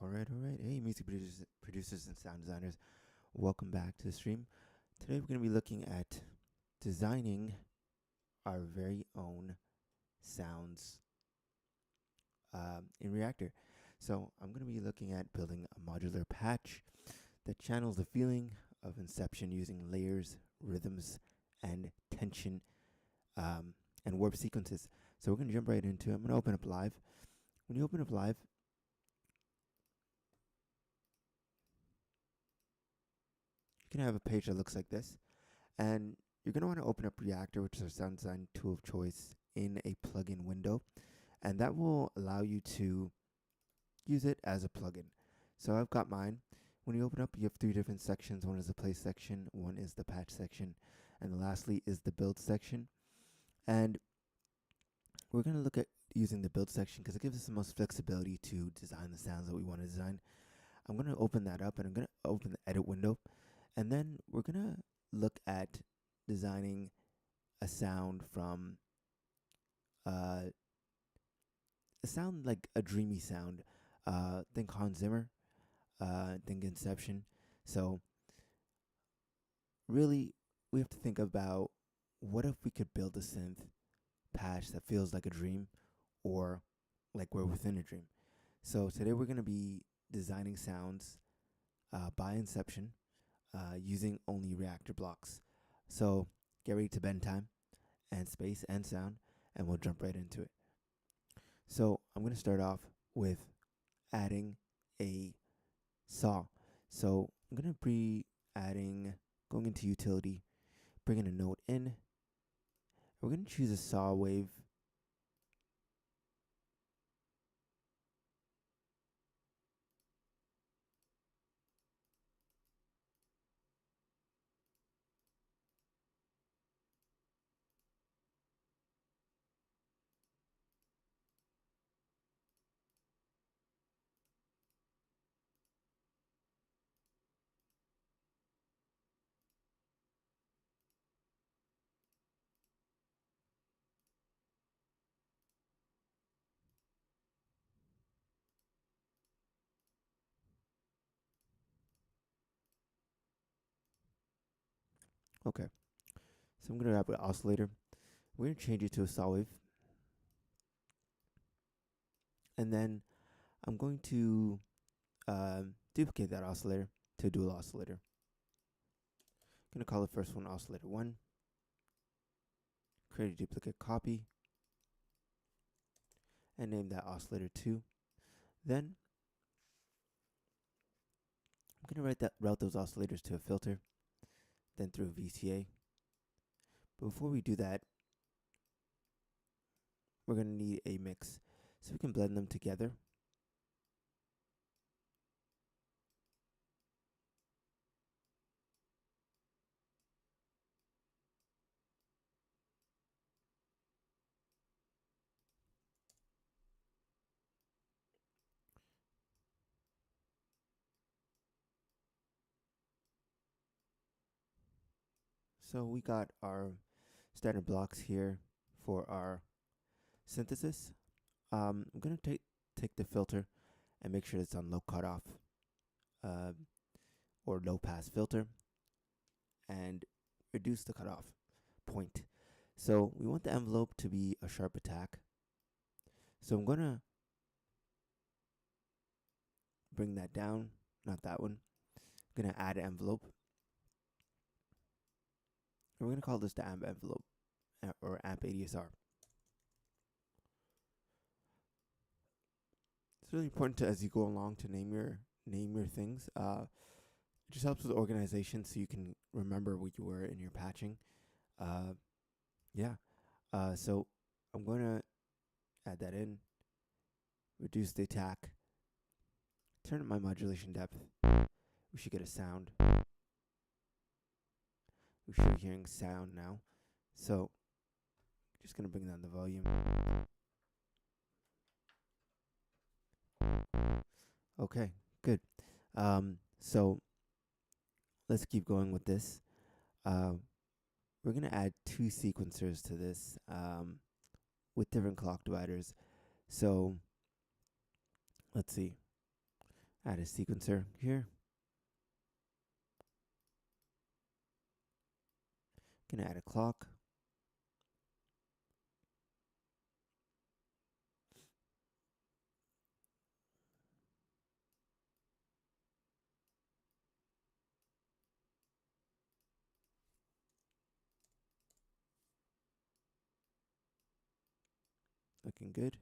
All right. Hey, music producers and sound designers, welcome back to the stream. Today we're going to be looking at designing our very own sounds in Reactor. So I'm going to be looking at building a modular patch that channels the feeling of Inception using layers, rhythms, and tension and warp sequences. So we're going to jump right into it. I'm going to open up Live. When you open up Live, you can have a page that looks like this. And you're going to want to open up Reactor, which is our sound design tool of choice, in a plugin window. And that will allow you to use it as a plugin. So I've got mine. When you open up, you have three different sections. One is the play section, one is the patch section, and lastly is the build section. And we're going to look at using the build section because it gives us the most flexibility to design the sounds that we want to design. I'm going to open that up and I'm going to open the edit window. And then we're going to look at designing a sound from a sound like a dreamy sound. Think Hans Zimmer, think Inception. So really, we have to think about what if we could build a synth patch that feels like a dream or like we're within a dream. So today we're going to be designing sounds by Inception using only Reactor blocks. So get ready to bend time and space and sound, and we'll jump right into it. So I'm going to start off with adding a saw. So I'm going to be going into utility, bringing a note in. We're going to choose a saw wave. Okay. So I'm going to grab an oscillator. We're going to change it to a saw wave. And then I'm going to duplicate that oscillator to a dual oscillator. I'm going to call the first one oscillator 1. Create a duplicate copy. And name that oscillator 2. Then I'm going to route those oscillators to a filter, then through a VCA. But before we do that, we're going to need a mix so we can blend them together. So we got our standard blocks here for our synthesis. I'm going to take the filter and make sure it's on low cutoff or low pass filter and reduce the cutoff point. So we want the envelope to be a sharp attack. So I'm going to bring that down, not that one. I'm going to add an envelope. And we're going to call this the AMP envelope or AMP ADSR. It's really important to, as you go along, to name your things. It just helps with organization, so you can remember what you were in your patching. So I'm going to add that in, reduce the attack, turn up my modulation depth. We should get a sound. We should be hearing sound now. So just going to bring down the volume. Okay, good. So let's keep going with this. We're going to add two sequencers to this with different clock dividers. So let's see. Add a sequencer here. Gonna add a clock. Looking good.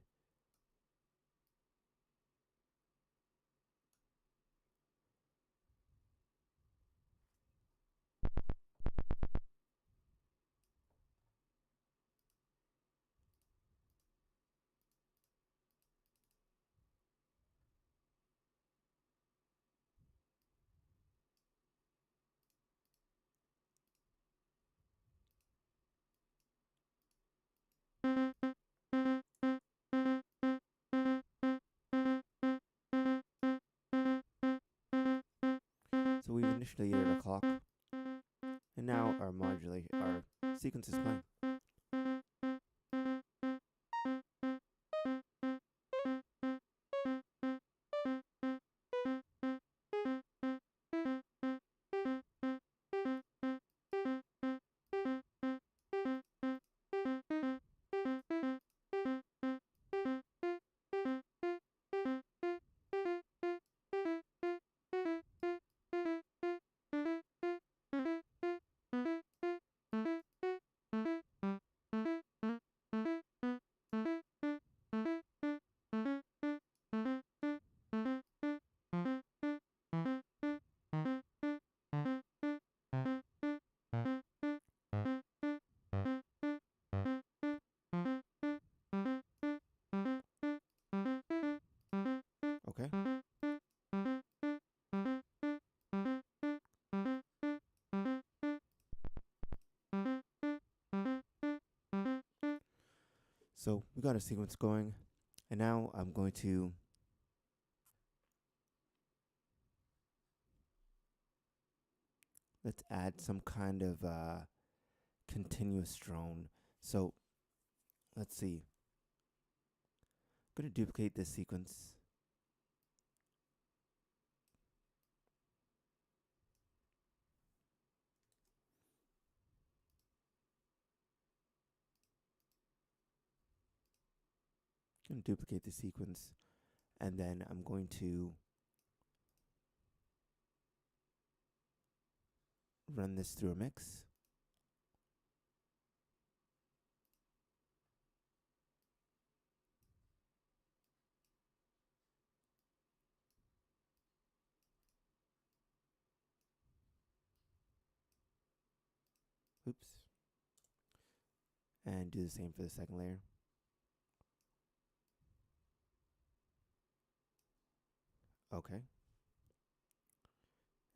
So we've initially added a clock, and now our sequence is playing. Okay. So we got a sequence going, and now I'm going to let's add some kind of continuous drone. So let's see. I'm going to duplicate this sequence. Going to duplicate the sequence, and then I'm going to run this through a mix. Oops. And do the same for the second layer. Okay.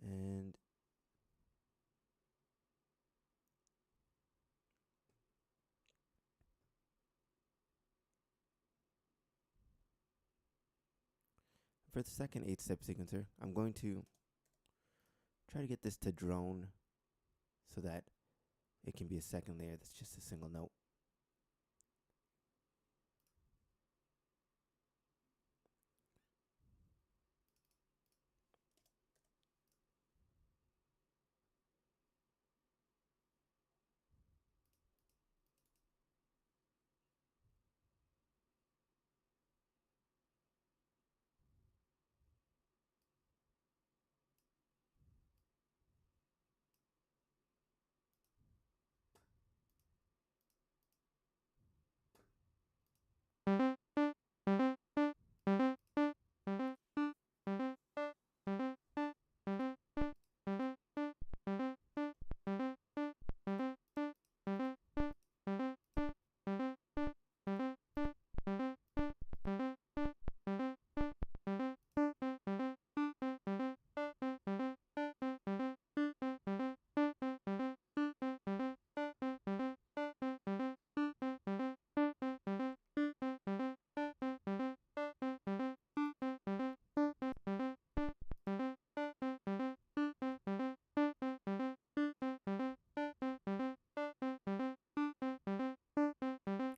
And for the second 8-step sequencer, I'm going to try to get this to drone so that it can be a second layer that's just a single note.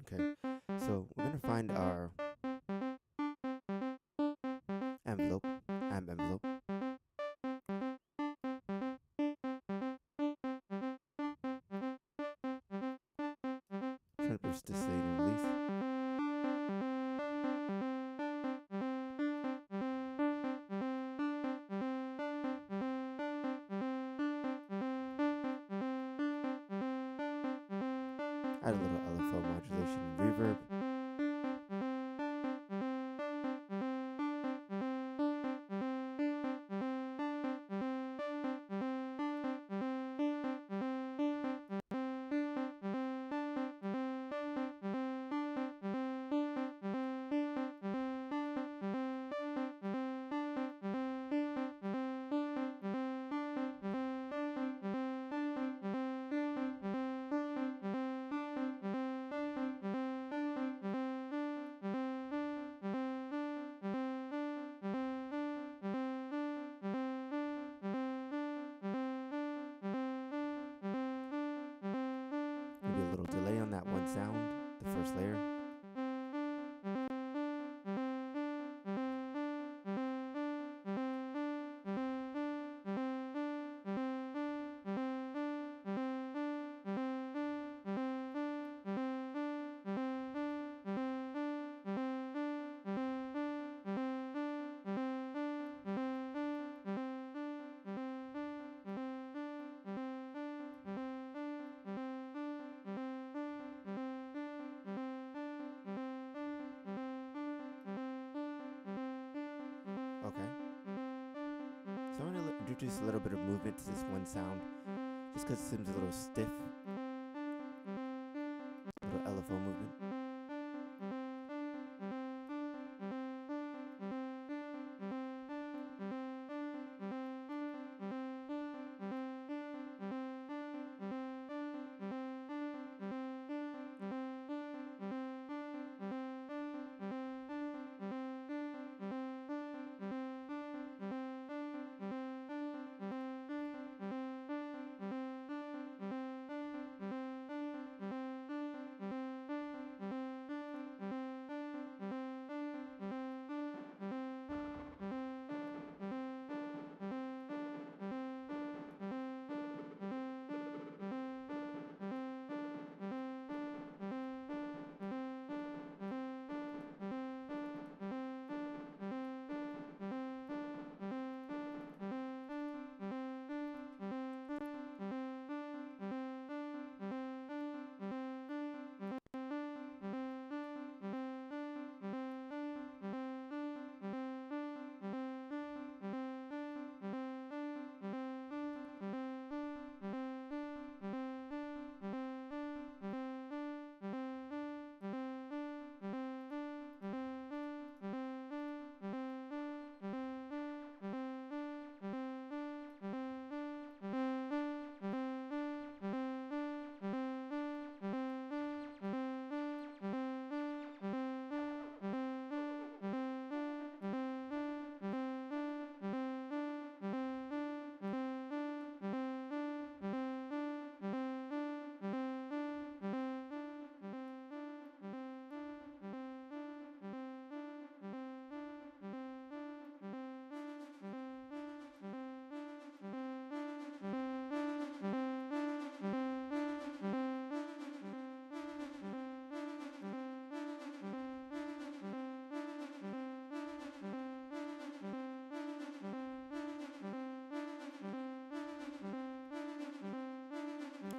Okay, so we're going to find our envelope, stamp envelope. Try to push the save and release. Add a little LFO modulation and reverb. Maybe a little delay on that one sound, the first layer. Okay. So I'm going to introduce a little bit of movement to this one sound, just because it seems a little stiff. A little LFO movement.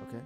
Okay.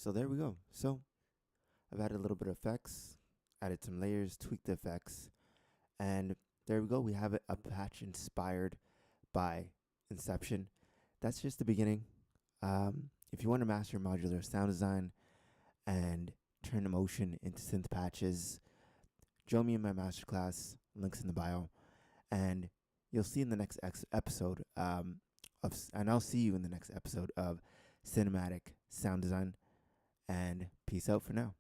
So there we go. So I've added a little bit of effects, added some layers, tweaked the effects, and there we go. We have a patch inspired by Inception. That's just the beginning. If you want to master modular sound design and turn emotion into synth patches, join me in my masterclass. Links in the bio, and you'll see in the next episode and I'll see you in the next episode of cinematic sound design. And peace out for now.